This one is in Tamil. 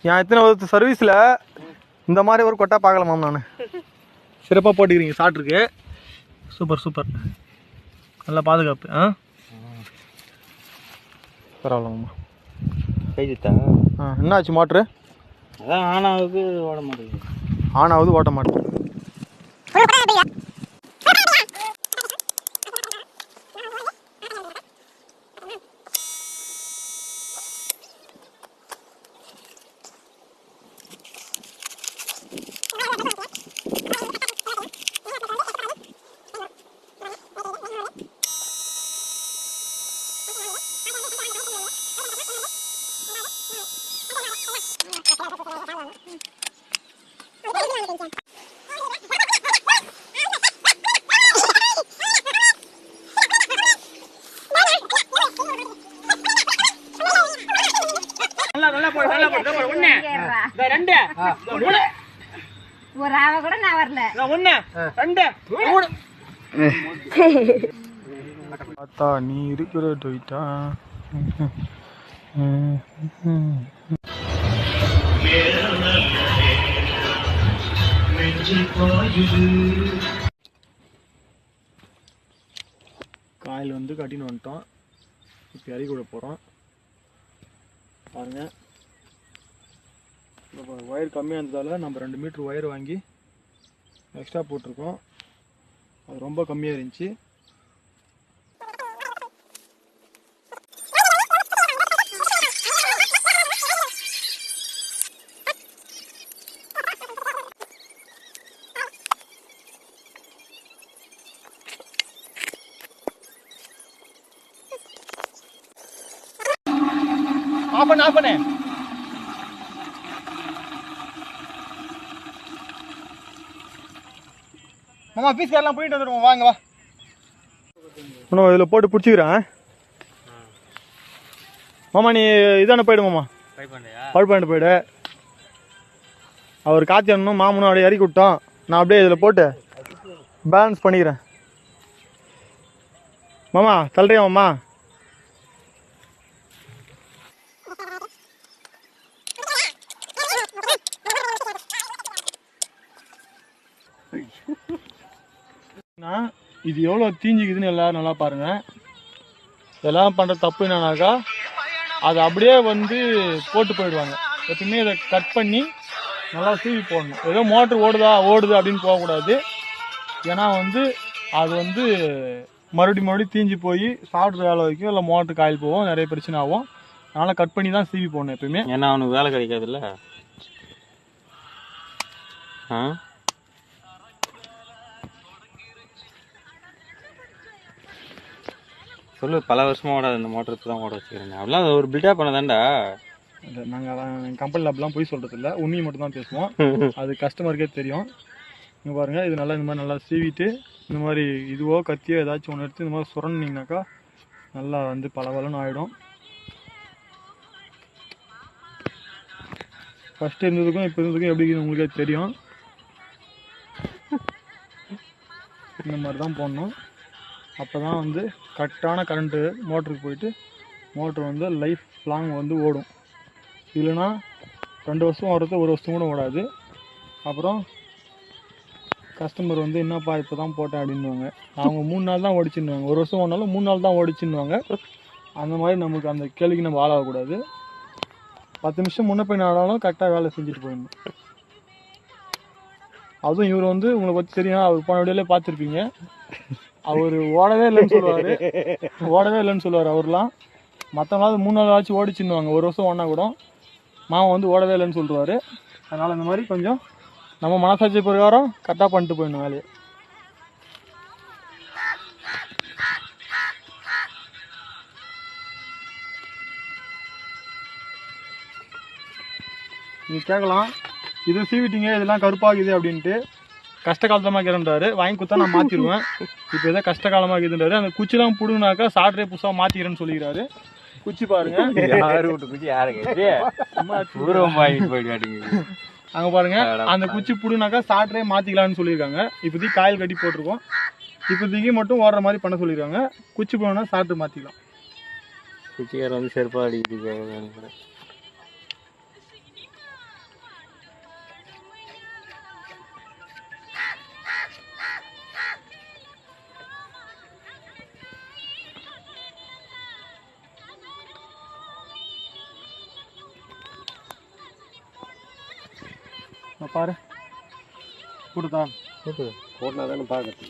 என் இத்தனை சர்வீஸில் இந்த மாதிரி ஒரு கொட்டா பார்க்கலாமாம் நான். சிறப்பாக போட்டுக்கிறீங்க சாப்பிட்ருக்கு. சூப்பர் சூப்பர், நல்லா பாதுகாப்பு. பரவாயில்லம்மா. கைதிட்டா என்ன ஆச்சு மோட்ரு? அதான் ஆன் ஆகுது ஓட மாட்டேங்குது. ஆன் ஆகுது ஓட்ட மாட்டேங்குது. ஒரு ஆவ கூட நான் வரல. பார்த்தா நீ இருக்கிற டொய்ட்டா. காயில் வந்து கட்டின்னு வந்துட்டோம். இப்போ இறக்கி விட போகிறோம். பாருங்கள், இப்போ ஒயர் கம்மியாக இருந்ததால் நம்ம 2 மீட்ரு ஒயர் வாங்கி எக்ஸ்ட்ரா போட்டிருக்கோம். அது ரொம்ப கம்மியாக இருந்துச்சு. ஆஃப் பண்ணு. மாமா பீஸ் எல்லாம் போயிட்டு வந்துடுவோம். வாங்க வா. இன்னும் இதில் போட்டு பிடிச்சிக்கிறேன். மாமா நீ இதான போயிடு மாமா. பழு பண்ணிட்டு போயிடு. அவர் காய்ச்சி அண்ணனும் மாமனும் அப்படியே இறக்கி விட்டோம். நான் அப்படியே இதில் போட்டு பேலன்ஸ் பண்ணிக்கிறேன். மாமா தள்ளுறியா மாமா? இது எவ்வளோ தீஞ்சிக்குதுன்னு எல்லாரும் நல்லா பாருங்க. எல்லாம் பண்ணுற தப்பு என்னன்னாக்கா, அதை அப்படியே வந்து போட்டு போயிடுவாங்க. எப்பவுமே இதை கட் பண்ணி நல்லா சீவி போடணும். ஏதோ மோட்ரு ஓடுது அப்படின்னு போகக்கூடாது. ஏன்னா வந்து அது வந்து மறுபடியும் தீஞ்சு போய் சாப்பிட்ற வேலை வைக்கும், இல்லை மோட்ரு காயில் போகும், நிறைய பிரச்சனை ஆகும். அதனால் கட் பண்ணி தான் சீவி போடணும் எப்பயுமே. ஏன்னா அவனுக்கு வேலை கிடைக்காதுல்ல. சொல்லு, பல வருஷமா ஓடாது இந்த மோட்டருக்கு தான் ஓட வச்சுக்கிறேன். அப்படிலாம் ஒரு பில்டப் பண்ணதாண்டா. இல்லை, நாங்கள் கம்பெனியில் அப்படிலாம் போய் சொல்கிறது இல்லை, உண்மையை மட்டும் தான் பேசுவோம். அது கஸ்டமருக்கே தெரியும். இங்கே பாருங்கள், இது நல்லா இந்த மாதிரி நல்லா சீவிட்டு இந்த மாதிரி இதுவோ கத்தியோ ஏதாச்சும் ஒன்று எடுத்து இந்த மாதிரி சுரண்டிங்கனாக்கா நல்லா வந்து பலவலன்னு ஆகிடும். ஃபஸ்ட்டு இருந்ததுக்கும் இப்போ இருந்ததுக்கும் எப்படி இருக்குது உங்களுக்கே தெரியும். இந்த மாதிரி தான் போடணும். அப்போ தான் வந்து கரெக்டான கரண்ட்டு மோட்டருக்கு போயிட்டு மோட்ரு வந்து லைஃப் லாங் வந்து ஓடும். இல்லைன்னா 2 வருஷம் ஓடுறது, 1 வருஷம் கூட ஓடாது. அப்புறம் கஸ்டமர் வந்து என்னப்பா இப்போ தான் போட்டேன் அப்படின்வாங்க. அவங்க 3 நாள் தான் ஓடிச்சுன்னுவாங்க. 1 வருஷம் ஓடினாலும் 3 நாள் தான் ஓடிச்சுன்னுவாங்க. அந்த மாதிரி நமக்கு அந்த கேள்விக்கு நம்ம ஆளாகக்கூடாது. 10 நிமிஷம் முன்ன போய் ஆனாலும் கரெக்டாக வேலை செஞ்சுட்டு போயிடணும். அதுவும் இவர் வந்து உங்களை பற்றி தெரியும், அவர் போன வீடியோலே பார்த்துருப்பீங்க. அவர் ஓடவே இல்லைன்னு சொல்லுவார். அவர்லாம் மற்றவங்களாவது 3 நாள் ஆச்சு ஓடிச்சுன்னுவாங்க. 1 வருஷம் ஓடினா கூட மாமா வந்து ஓடவே இல்லைன்னு சொல்லுவார். அதனால் இந்த மாதிரி கொஞ்சம் நம்ம மனசாட்சி பிரகாரம் கரெக்டாக பண்ணிட்டு போயிடணும் வேலையை. நீங்கள் கேட்கலாம், இது சீவிட்டிங்க இதெல்லாம் கருப்பாகுது அப்படின்ட்டு. கஷ்ட காலத்தமாக இருக்கிறன்றாரு, வாங்கி கொடுத்தா நான் மாற்றிடுவேன். இப்போ எதோ கஷ்ட காலமாக இருக்குதுன்றாரு. அந்த குச்சிலாம் பிடுங்கினாக்கா சாட்டரே புதுசாக மாற்றிக்கிறேன்னு சொல்லிக்கிறாரு. குச்சி பாருங்க, அங்கே பாருங்க, அந்த குச்சி பிடுங்கினாக்கா சாட்டரே மாற்றிக்கலான்னு சொல்லியிருக்காங்க. இப்போதைக்கு காயில் கட்டி போட்டிருக்கோம். இப்போதைக்கு மட்டும் ஓடுற மாதிரி பண்ண சொல்லியிருக்காங்க. குச்சி போனா சாட்டர் மாற்றிக்கலாம். குச்சிக்கார வந்து செருப்பா அடிக்குது. பாரு கொடுத்தா போட்டுனா தானே பார்க்கறது.